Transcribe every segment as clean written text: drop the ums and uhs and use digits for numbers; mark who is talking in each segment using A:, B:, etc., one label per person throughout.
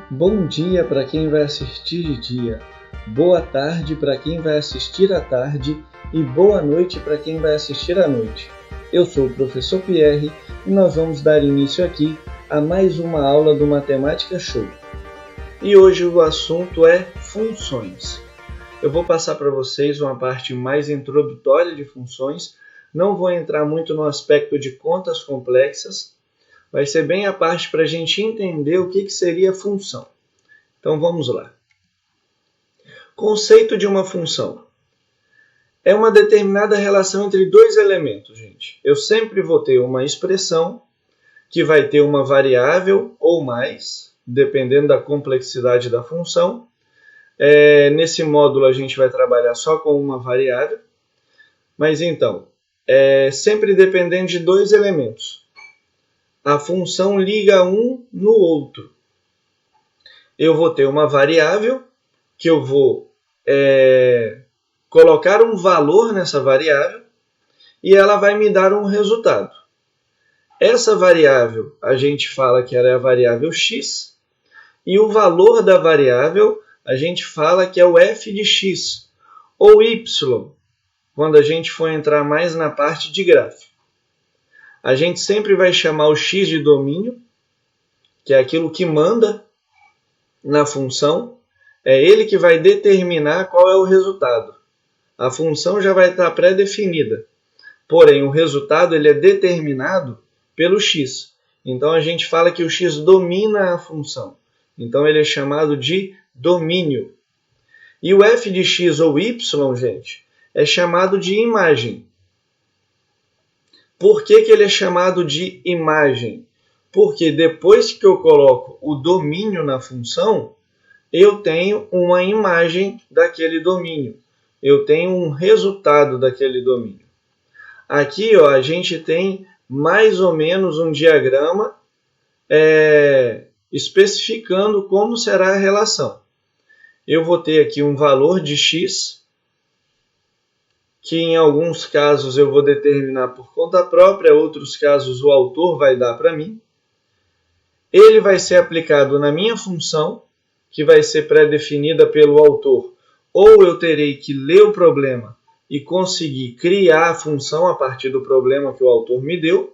A: Bom dia para quem vai assistir de dia, boa tarde para quem vai assistir à tarde e boa noite para quem vai assistir à noite. Eu sou o professor Pierre e nós vamos dar início aqui a mais uma aula do Matemática Show. E hoje o assunto é funções. Eu vou passar para vocês uma parte mais introdutória de funções, não vou entrar muito no aspecto de contas complexas, vai ser bem a parte para a gente entender o que seria função. Então vamos lá. Conceito de uma função. É uma determinada relação entre dois elementos, gente. Eu sempre vou ter uma expressão que vai ter uma variável ou mais, dependendo da complexidade da função. Nesse módulo a gente vai trabalhar só com uma variável, mas então, sempre dependendo de dois elementos. A função liga um no outro. Eu vou ter uma variável que eu vou colocar um valor nessa variável e ela vai me dar um resultado. Essa variável a gente fala que ela é a variável x e o valor da variável a gente fala que é o f de x ou y, quando a gente for entrar mais na parte de gráfico. A gente sempre vai chamar o x de domínio, que é aquilo que manda na função. É ele que vai determinar qual é o resultado. A função já vai estar pré-definida, porém o resultado ele é determinado pelo x. Então a gente fala que o x domina a função. Então ele é chamado de domínio. E o f de x ou y, gente, é chamado de imagem. Por que ele é chamado de imagem? Porque depois que eu coloco o domínio na função, eu tenho uma imagem daquele domínio. Eu tenho um resultado daquele domínio. Aqui a gente tem mais ou menos um diagrama especificando como será a relação. Eu vou ter aqui um valor de x, que em alguns casos eu vou determinar por conta própria, em outros casos o autor vai dar para mim. Ele vai ser aplicado na minha função, que vai ser pré-definida pelo autor, ou eu terei que ler o problema e conseguir criar a função a partir do problema que o autor me deu.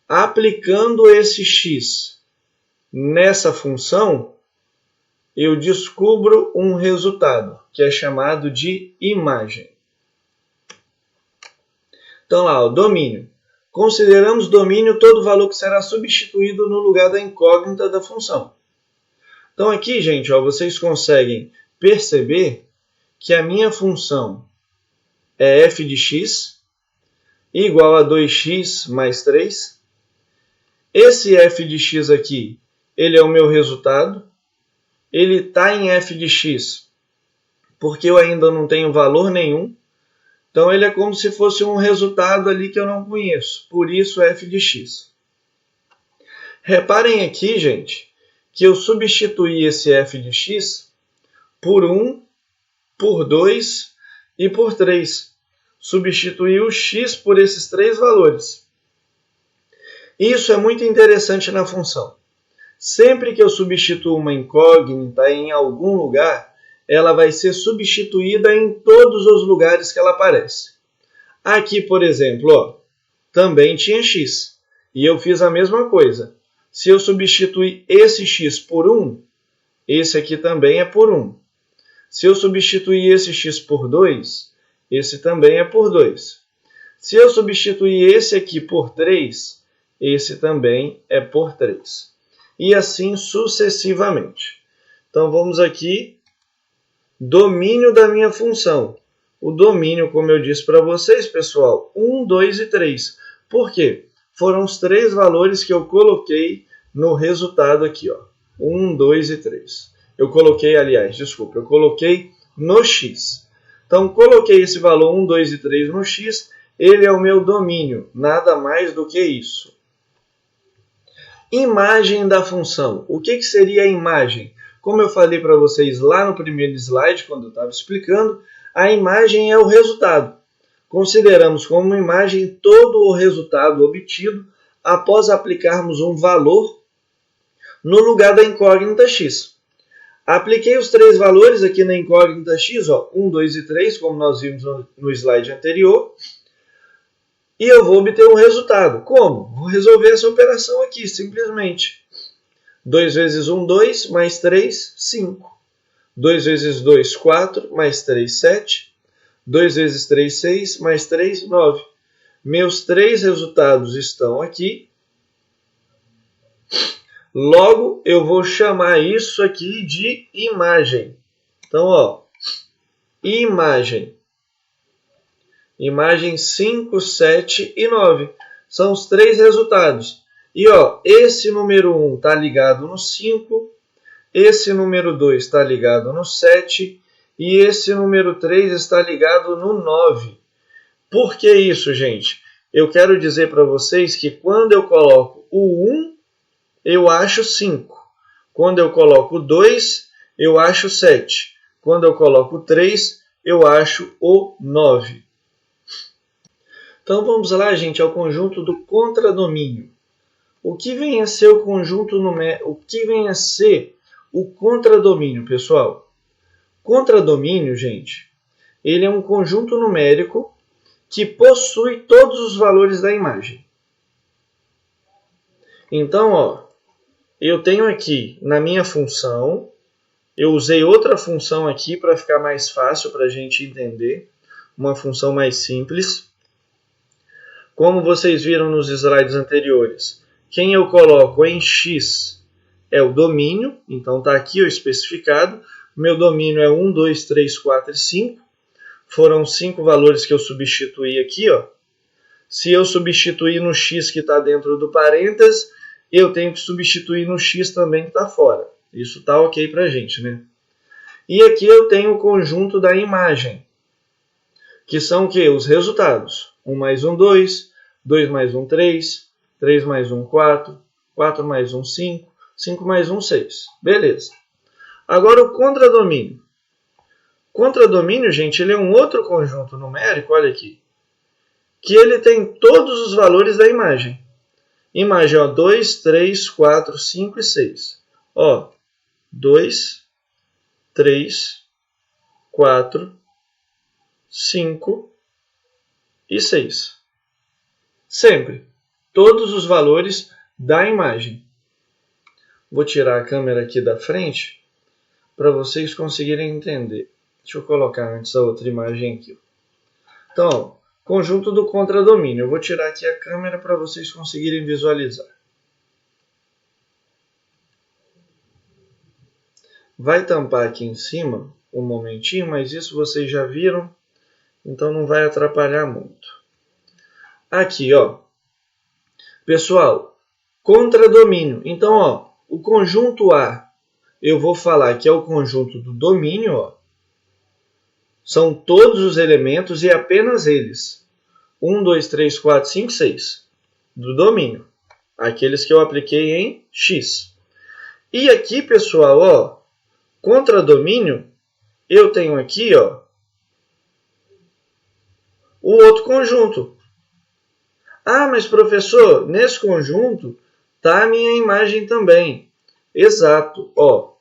A: Aplicando esse x nessa função, eu descubro um resultado, que é chamado de imagem. Então lá, o domínio. Consideramos domínio todo valor que será substituído no lugar da incógnita da função. Então aqui, gente, vocês conseguem perceber que a minha função é f de x igual a 2x mais 3. Esse f de x aqui, ele é o meu resultado. Ele está em f de x porque eu ainda não tenho valor nenhum. Então, ele é como se fosse um resultado ali que eu não conheço. Por isso, f de x. Reparem aqui, gente, que eu substituí esse f de x por 1, por 2 e por 3. Substituí o x por esses três valores. Isso é muito interessante na função. Sempre que eu substituo uma incógnita em algum lugar, ela vai ser substituída em todos os lugares que ela aparece. Aqui, por exemplo, também tinha x. E eu fiz a mesma coisa. Se eu substituir esse x por 1, esse aqui também é por 1. Se eu substituir esse x por 2, esse também é por 2. Se eu substituir esse aqui por 3, esse também é por 3. E assim sucessivamente. Então vamos aqui, domínio da minha função. O domínio, como eu disse para vocês, pessoal, 1, 2 e 3. Por quê? Foram os três valores que eu coloquei no resultado aqui. 1, 2 e 3. Eu coloquei no x. Então, coloquei esse valor 1, 2 e 3 no x. Ele é o meu domínio, nada mais do que isso. Imagem da função. O que seria a imagem? Como eu falei para vocês lá no primeiro slide, quando eu estava explicando, a imagem é o resultado. Consideramos como imagem todo o resultado obtido após aplicarmos um valor no lugar da incógnita x. Apliquei os três valores aqui na incógnita x, ó, 1, 2 e 3, como nós vimos no slide anterior. E eu vou obter um resultado. Como? Vou resolver essa operação aqui, simplesmente. 2 vezes 1, 2, mais 3, 5. 2 vezes 2, 4, mais 3, 7. 2 vezes 3, 6, mais 3, 9. Meus três resultados estão aqui. Logo, eu vou chamar isso aqui de imagem. Então, ó, imagem. Imagem 5, 7 e 9. São os três resultados. E ó, esse número 1 está ligado no 5, esse número 2 está ligado no 7 e esse número 3 está ligado no 9. Por que isso, gente? Eu quero dizer para vocês que quando eu coloco o 1, eu acho 5. Quando eu coloco o 2, eu acho 7. Quando eu coloco o 3, eu acho o 9. Então vamos lá, gente, ao conjunto do contradomínio. O que vem a ser o conjunto numérico? O que vem a ser o contradomínio, pessoal? Contradomínio, gente, ele é um conjunto numérico que possui todos os valores da imagem. Então, ó, eu tenho aqui na minha função, eu usei outra função aqui para ficar mais fácil para a gente entender, uma função mais simples. Como vocês viram nos slides anteriores, quem eu coloco em x é o domínio, então está aqui o especificado. Meu domínio é 1, 2, 3, 4 e 5. Foram 5 valores que eu substituí aqui, ó. Se eu substituir no x que está dentro do parênteses, eu tenho que substituir no x também que está fora. Isso está ok para a gente, né? E aqui eu tenho o conjunto da imagem, que são o quê? Os resultados. 1 mais 1, 2, 2 mais 1, 3, 3 mais 1, 4, 4 mais 1, 5, 5 mais 1, 6. Beleza. Agora o contradomínio. Contradomínio, gente, ele é um outro conjunto numérico, olha aqui, que ele tem todos os valores da imagem. Imagem, ó, 2, 3, 4, 5 e 6. Ó, 2, 3, 4, 5 e 6. Sempre. Todos os valores da imagem. Vou tirar a câmera aqui da frente para vocês conseguirem entender. Deixa eu colocar antes a outra imagem aqui. Então, ó, conjunto do contradomínio. Eu vou tirar aqui a câmera para vocês conseguirem visualizar. Vai tampar aqui em cima um momentinho, mas isso vocês já viram, então não vai atrapalhar muito. Aqui, ó. Pessoal, contradomínio. Então, ó, o conjunto A, eu vou falar que é o conjunto do domínio, ó. São todos os elementos e apenas eles. 1, 2, 3, 4, 5, 6. Do domínio. Aqueles que eu apliquei em x. E aqui, pessoal, ó, contradomínio, eu tenho aqui, ó, o outro conjunto. Ah, mas professor, nesse conjunto está a minha imagem também. Exato, ó.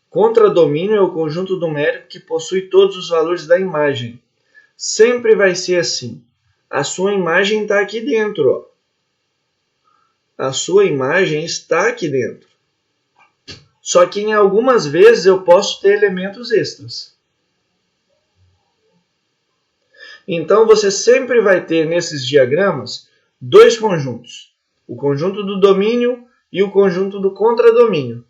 A: Contradomínio é o conjunto numérico que possui todos os valores da imagem. Sempre vai ser assim. A sua imagem está aqui dentro, ó. A sua imagem está aqui dentro. Só que em algumas vezes eu posso ter elementos extras. Então você sempre vai ter nesses diagramas dois conjuntos. O conjunto do domínio e o conjunto do contradomínio.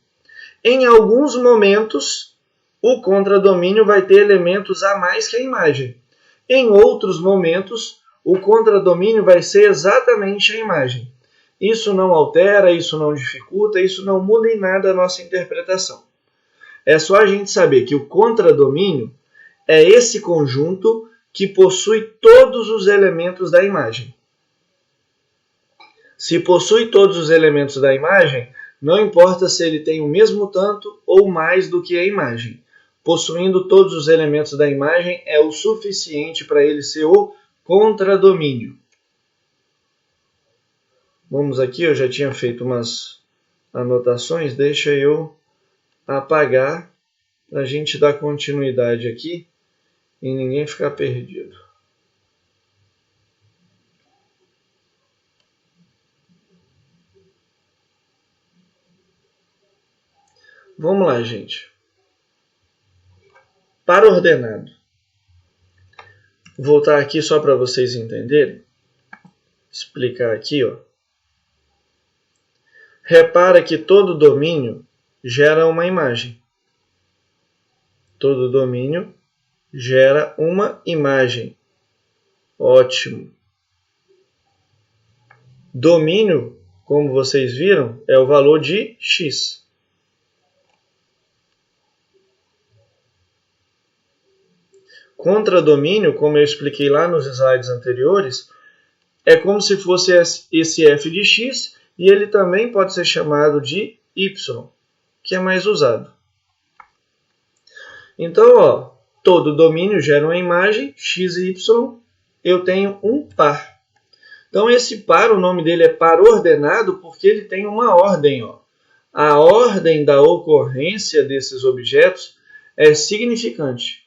A: Em alguns momentos, o contradomínio vai ter elementos a mais que a imagem. Em outros momentos, o contradomínio vai ser exatamente a imagem. Isso não altera, isso não dificulta, isso não muda em nada a nossa interpretação. É só a gente saber que o contradomínio é esse conjunto que possui todos os elementos da imagem. Se possui todos os elementos da imagem, não importa se ele tem o mesmo tanto ou mais do que a imagem. Possuindo todos os elementos da imagem é o suficiente para ele ser o contradomínio. Vamos aqui, eu já tinha feito umas anotações, deixa eu apagar para a gente dar continuidade aqui e ninguém ficar perdido. Vamos lá, gente. Par ordenado. Vou voltar aqui só para vocês entenderem. Explicar aqui, ó. Repara que todo domínio gera uma imagem. Todo domínio gera uma imagem. Ótimo. Domínio, como vocês viram, é o valor de x. Contradomínio, como eu expliquei lá nos slides anteriores, é como se fosse esse f de x e ele também pode ser chamado de y, que é mais usado. Então, ó, todo domínio gera uma imagem, x e y, eu tenho um par. Então, esse par, o nome dele é par ordenado porque ele tem uma ordem. Ó. A ordem da ocorrência desses objetos é significante.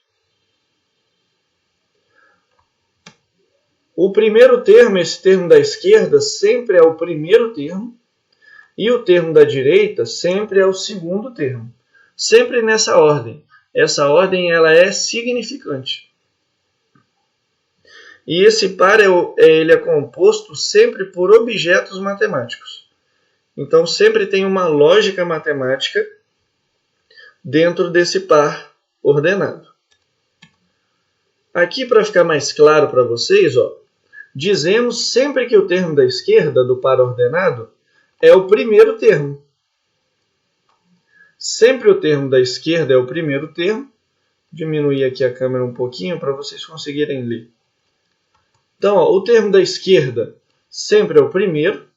A: O primeiro termo, esse termo da esquerda, sempre é o primeiro termo, e o termo da direita sempre é o segundo termo. Sempre nessa ordem. Essa ordem ela é significante. E esse par ele é composto sempre por objetos matemáticos. Então, sempre tem uma lógica matemática dentro desse par ordenado. Aqui, para ficar mais claro para vocês, ó, dizemos sempre que o termo da esquerda do par ordenado é o primeiro termo. Sempre o termo da esquerda é o primeiro termo. Vou diminuir aqui a câmera um pouquinho para vocês conseguirem ler. Então, ó, o termo da esquerda sempre é o primeiro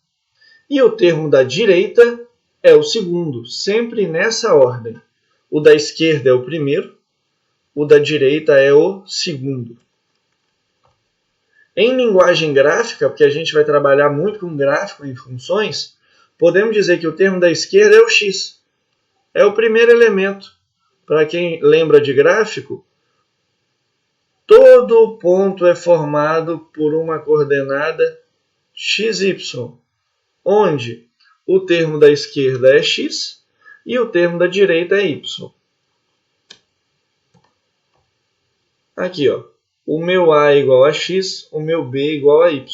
A: e o termo da direita é o segundo, sempre nessa ordem. O da esquerda é o primeiro, o da direita é o segundo. Em linguagem gráfica, porque a gente vai trabalhar muito com gráfico e funções, podemos dizer que o termo da esquerda é o x. É o primeiro elemento. Para quem lembra de gráfico, todo ponto é formado por uma coordenada xy, onde o termo da esquerda é x e o termo da direita é y. Aqui, ó, o meu A é igual a x, o meu B é igual a y.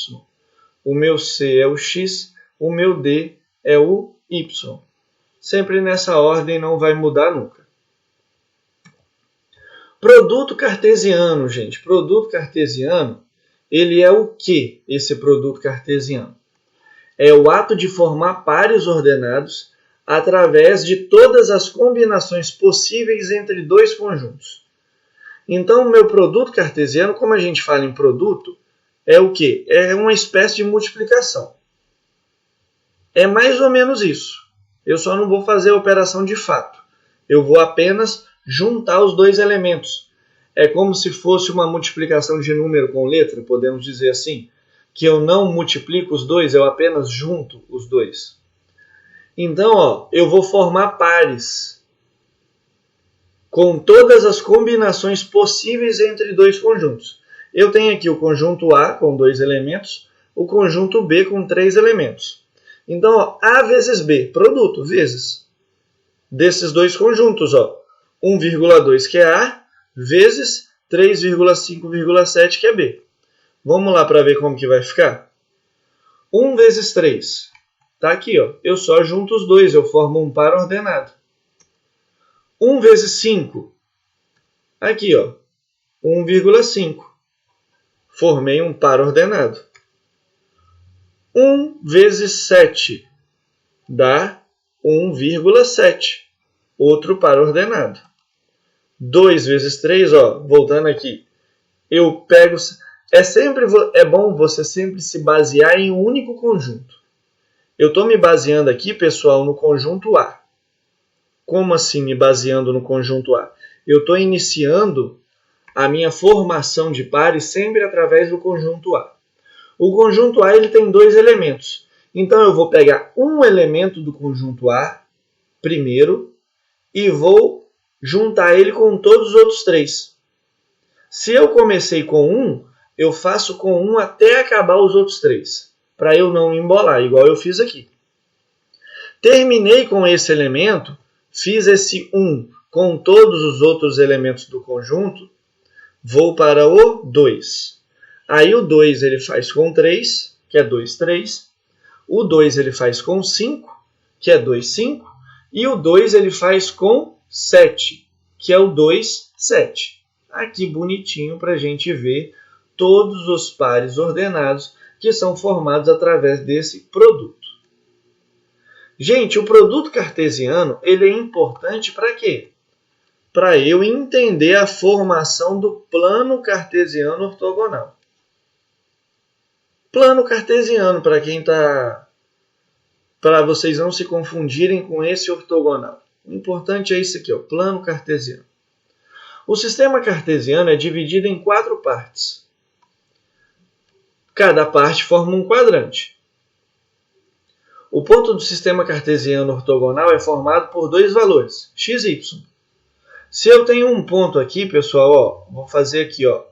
A: O meu C é o x, o meu D é o y. Sempre nessa ordem, não vai mudar nunca. Produto cartesiano, gente. Produto cartesiano, ele é o que, esse produto cartesiano? É o ato de formar pares ordenados através de todas as combinações possíveis entre dois conjuntos. Então, o meu produto cartesiano, como a gente fala em produto, é o que? É uma espécie de multiplicação. É mais ou menos isso. Eu só não vou fazer a operação de fato. Eu vou apenas juntar os dois elementos. É como se fosse uma multiplicação de número com letra, podemos dizer assim, que eu não multiplico os dois, eu apenas junto os dois. Então, ó, eu vou formar pares com todas as combinações possíveis entre dois conjuntos. Eu tenho aqui o conjunto A com 2 elementos, o conjunto B com 3 elementos. Então, ó, A vezes B, produto, vezes. Desses dois conjuntos, ó, 1,2 que é A, vezes 3,5,7 que é B. Vamos lá para ver como que vai ficar? 1 vezes 3. Está aqui, ó. Eu só junto os dois, eu formo um par ordenado. 1 vezes 5. Aqui, ó. 1,5. Formei um par ordenado. 1 vezes 7 dá 1,7. Outro par ordenado. 2 vezes 3, ó, voltando aqui. Eu pego... É bom você sempre se basear em um único conjunto. Eu estou me baseando aqui, pessoal, no conjunto A. Como assim me baseando no conjunto A? Eu estou iniciando a minha formação de pares sempre através do conjunto A. O conjunto A ele tem 2 elementos. Então eu vou pegar um elemento do conjunto A primeiro e vou juntar ele com todos os outros 3. Se eu comecei com 1, eu faço com 1 até acabar os outros 3, para eu não me embolar, igual eu fiz aqui. Terminei com esse elemento, fiz esse 1 com todos os outros elementos do conjunto, vou para o 2. Aí o 2 ele faz com 3, que é 2, 3. O 2 ele faz com 5, que é 2, 5. E o 2 ele faz com 7, que é o 2, 7. Aqui bonitinho para a gente ver todos os pares ordenados que são formados através desse produto. Gente, o produto cartesiano ele é importante para quê? Para eu entender a formação do plano cartesiano ortogonal. Plano cartesiano, para quem está... para vocês não se confundirem com esse ortogonal. O importante é isso aqui, ó, plano cartesiano. O sistema cartesiano é dividido em 4 partes. Cada parte forma um quadrante. O ponto do sistema cartesiano ortogonal é formado por 2 valores, x e y. Se eu tenho um ponto aqui, pessoal, ó, vou fazer aqui, ó.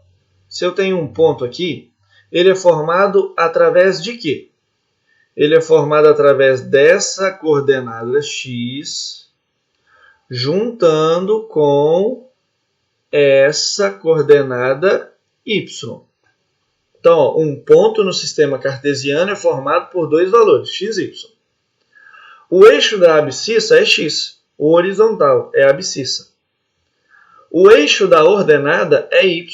A: Se eu tenho um ponto aqui, ele é formado através de quê? Ele é formado através dessa coordenada x juntando com essa coordenada y. Então, ó, um ponto no sistema cartesiano é formado por 2 valores, x e y. O eixo da abscissa é x, o horizontal é a abscissa. O eixo da ordenada é y.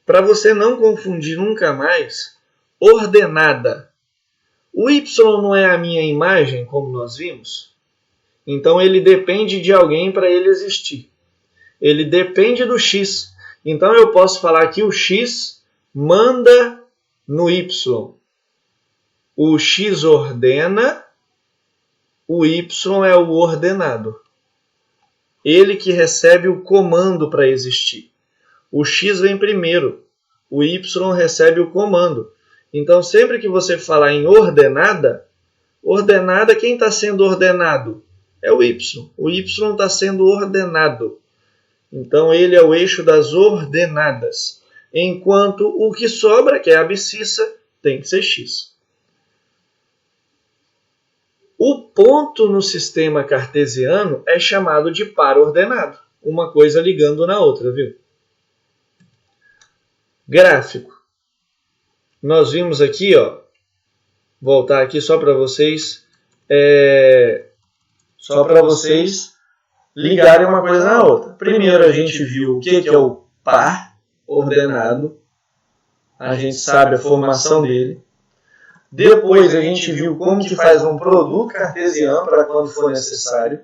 A: Para você não confundir nunca mais, ordenada. O y não é a minha imagem, como nós vimos? Então, ele depende de alguém para ele existir. Ele depende do x. Então, eu posso falar que o x manda no y. O x ordena, o y é o ordenado. Ele que recebe o comando para existir. O x vem primeiro, o y recebe o comando. Então, sempre que você falar em ordenada, ordenada, quem está sendo ordenado? É o y. O y está sendo ordenado. Então, ele é o eixo das ordenadas. Enquanto o que sobra, que é a abscissa, tem que ser x. O ponto no sistema cartesiano é chamado de par ordenado. Uma coisa ligando na outra, viu? Gráfico. Nós vimos aqui, ó, voltar aqui só para vocês, ligarem uma coisa na outra. Primeiro a gente viu o que é o par ordenado. A gente sabe a formação dele. Depois a gente viu como que faz um produto cartesiano para quando for necessário.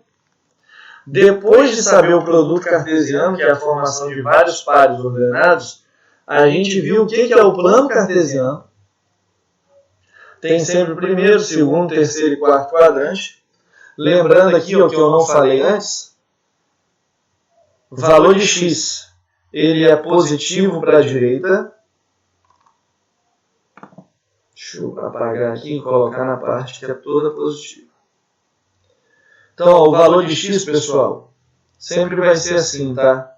A: Depois de saber o produto cartesiano, que é a formação de vários pares ordenados, a gente viu o que é o plano cartesiano. Tem sempre o primeiro, segundo, terceiro e quarto quadrante. Lembrando aqui o que eu não falei antes, valor de x, ele é positivo para a direita. Deixa eu apagar aqui e colocar na parte que é toda positiva. Então, ó, o valor de x, pessoal, sempre vai ser assim, tá?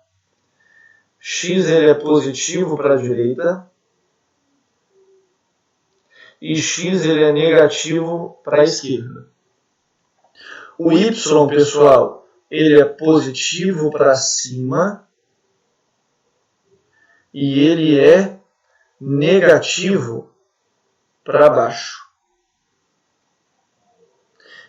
A: X ele é positivo para a direita e x ele é negativo para a esquerda. O y, pessoal, ele é positivo para cima e ele é negativo para baixo.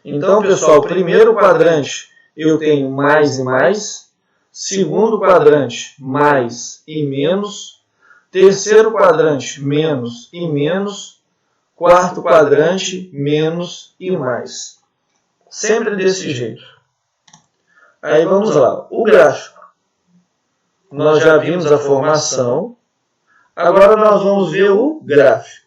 A: Então, pessoal, primeiro quadrante eu tenho mais e mais, segundo quadrante mais e menos, terceiro quadrante menos e menos, quarto quadrante menos e mais. Sempre desse jeito. Aí vamos lá, o gráfico. Nós já vimos a formação, agora nós vamos ver o gráfico.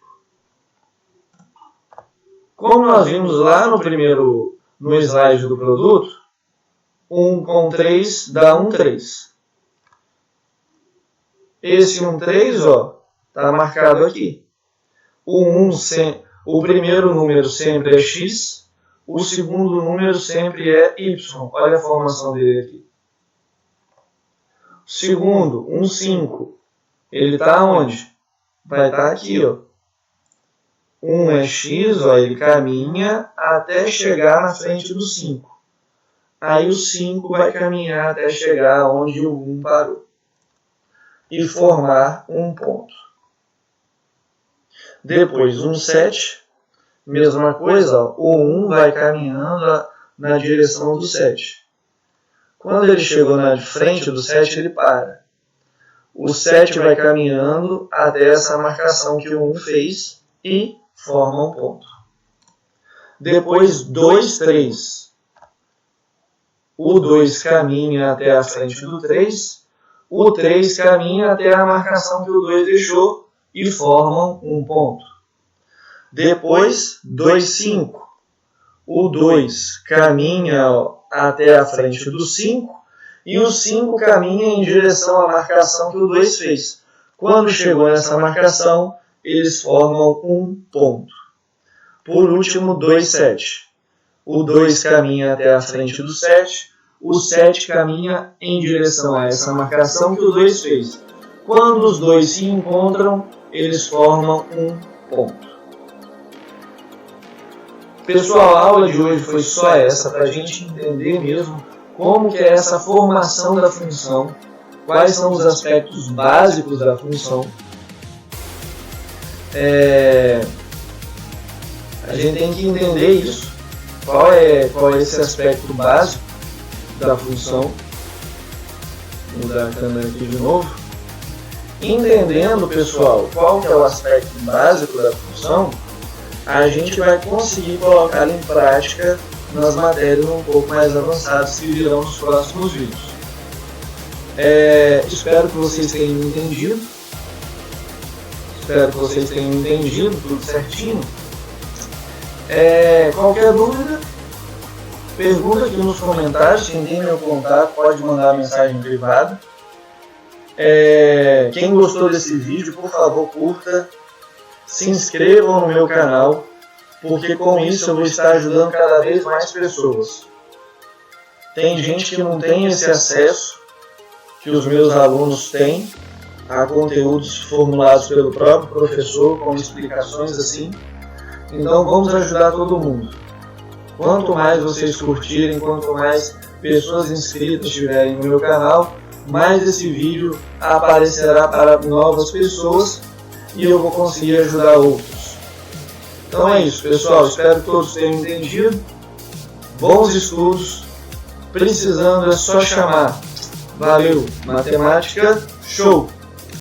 A: Como nós vimos lá no slide do produto, 1 com 3 dá 1, 3. Esse 1, 3, ó, está marcado aqui. O O primeiro número sempre é x, o segundo número sempre é y. Olha a formação dele aqui. O segundo, 1, 5. Ele está onde? Vai estar aqui, ó. 1 é x, ó, ele caminha até chegar na frente do 5. Aí o 5 vai caminhar até chegar onde o 1 parou. E formar um ponto. Depois, 1, 7. Mesma coisa, ó, o 1 vai caminhando na direção do 7. Quando ele chegou na frente do 7, ele para. O 7 vai caminhando até essa marcação que o 1 fez e forma um ponto. Depois, 2, 3. O 2 caminha até a frente do 3. O 3 caminha até a marcação que o 2 deixou e formam um ponto. Depois, 2, 5. O 2 caminha até a frente do 5 e o 5 caminha em direção à marcação que o 2 fez. Quando chegou nessa marcação, eles formam um ponto. Por último, 2, 7. O 2 caminha até a frente do 7, o 7 caminha em direção a essa marcação que o 2 fez. Quando os dois se encontram, eles formam um ponto. Pessoal, a aula de hoje foi só essa, para a gente entender mesmo como que é essa formação da função, quais são os aspectos básicos da função. A gente tem que entender isso, qual é esse aspecto básico da função. Vou mudar a câmera aqui de novo. Entendendo, pessoal, qual que é o aspecto básico da função, a gente vai conseguir colocá-la em prática nas matérias um pouco mais avançadas que virão nos próximos vídeos. Espero que vocês tenham entendido. Espero que vocês tenham entendido tudo certinho. Qualquer dúvida, pergunta aqui nos comentários. Quem tem meu contato pode mandar mensagem privada. Quem gostou desse vídeo, por favor, curta. Se inscrevam no meu canal, porque com isso eu vou estar ajudando cada vez mais pessoas. Tem gente que não tem esse acesso que os meus alunos têm a conteúdos formulados pelo próprio professor, com explicações assim. Então vamos ajudar todo mundo. Quanto mais vocês curtirem, quanto mais pessoas inscritas tiverem no meu canal, mais esse vídeo aparecerá para novas pessoas e eu vou conseguir ajudar outros. Então é isso, pessoal. Espero que todos tenham entendido. Bons estudos. Precisando é só chamar. Valeu! Matemática, show!